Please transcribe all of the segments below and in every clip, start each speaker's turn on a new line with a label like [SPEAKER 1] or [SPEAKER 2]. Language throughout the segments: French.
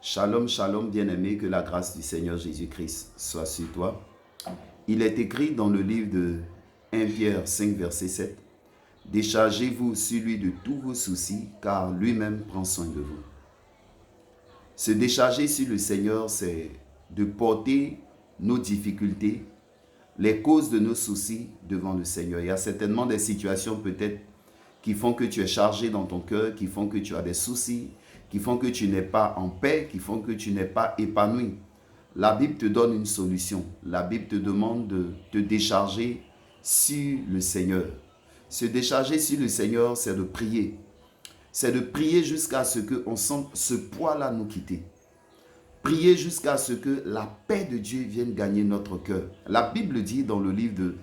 [SPEAKER 1] Shalom, shalom, bien-aimé, que la grâce du Seigneur Jésus-Christ soit sur toi. Il est écrit dans le livre de 1 Pierre 5, verset 7, « Déchargez-vous sur lui de tous vos soucis, car lui-même prend soin de vous. » Se décharger sur le Seigneur, c'est de porter nos difficultés, les causes de nos soucis devant le Seigneur. Il y a certainement des situations peut-être qui font que tu es chargé dans ton cœur, qui font que tu as des soucis, qui font que tu n'es pas en paix, qui font que tu n'es pas épanoui. La Bible te donne une solution. La Bible te demande de te décharger sur le Seigneur. Se décharger sur le Seigneur, c'est de prier. C'est de prier jusqu'à ce qu'on sente ce poids-là nous quitter. Prier jusqu'à ce que la paix de Dieu vienne gagner notre cœur. La Bible dit dans le livre de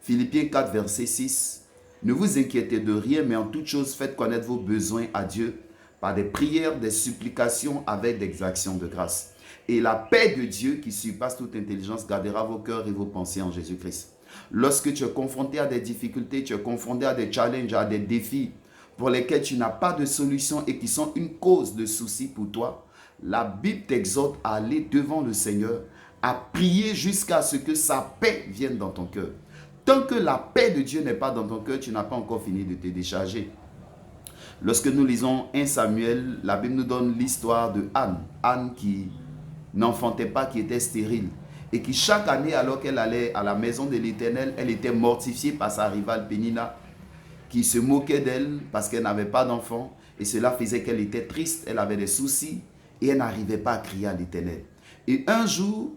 [SPEAKER 1] Philippiens 4, verset 6, « Ne vous inquiétez de rien, mais en toute chose, faites connaître vos besoins à Dieu par des prières, des supplications avec des actions de grâce. Et la paix de Dieu qui surpasse toute intelligence gardera vos cœurs et vos pensées en Jésus-Christ. » Lorsque tu es confronté à des difficultés, tu es confronté à des challenges, à des défis pour lesquels tu n'as pas de solution et qui sont une cause de souci pour toi, la Bible t'exhorte à aller devant le Seigneur, à prier jusqu'à ce que sa paix vienne dans ton cœur. Tant que la paix de Dieu n'est pas dans ton cœur, tu n'as pas encore fini de te décharger. Lorsque nous lisons 1 Samuel, la Bible nous donne l'histoire de Anne. Anne qui n'enfantait pas, qui était stérile. Et qui chaque année, alors qu'elle allait à la maison de l'Éternel, elle était mortifiée par sa rivale Pénina, qui se moquait d'elle parce qu'elle n'avait pas d'enfant. Et cela faisait qu'elle était triste, elle avait des soucis et elle n'arrivait pas à crier à l'Éternel. Et un jour,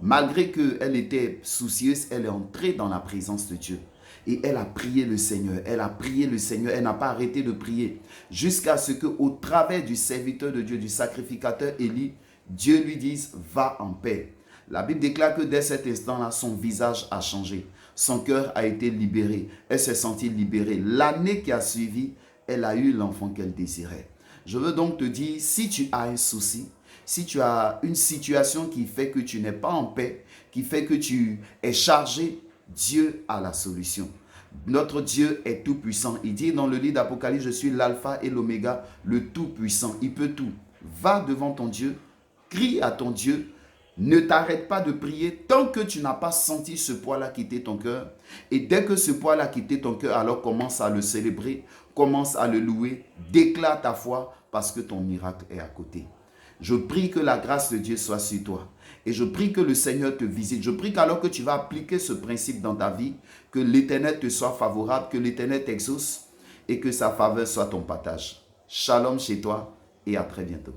[SPEAKER 1] malgré qu'elle était soucieuse, elle est entrée dans la présence de Dieu. Et elle a prié le Seigneur, elle a prié le Seigneur, elle n'a pas arrêté de prier. Jusqu'à ce qu'au travers du serviteur de Dieu, du sacrificateur Élie, Dieu lui dise, va en paix. La Bible déclare que dès cet instant-là, son visage a changé. Son cœur a été libéré. Elle s'est sentie libérée. L'année qui a suivi, elle a eu l'enfant qu'elle désirait. Je veux donc te dire, si tu as un souci, si tu as une situation qui fait que tu n'es pas en paix, qui fait que tu es chargé, Dieu a la solution. Notre Dieu est tout puissant. Il dit dans le livre d'Apocalypse, je suis l'alpha et l'oméga, le tout puissant. Il peut tout. Va devant ton Dieu, crie à ton Dieu. Ne t'arrête pas de prier tant que tu n'as pas senti ce poids-là quitter ton cœur. Et dès que ce poids-là quitte ton cœur, alors commence à le célébrer, commence à le louer, déclare ta foi parce que ton miracle est à côté. Je prie que la grâce de Dieu soit sur toi. Et je prie que le Seigneur te visite. Je prie qu'alors que tu vas appliquer ce principe dans ta vie, que l'Éternel te soit favorable, que l'Éternel t'exauce et que sa faveur soit ton partage. Shalom chez toi et à très bientôt.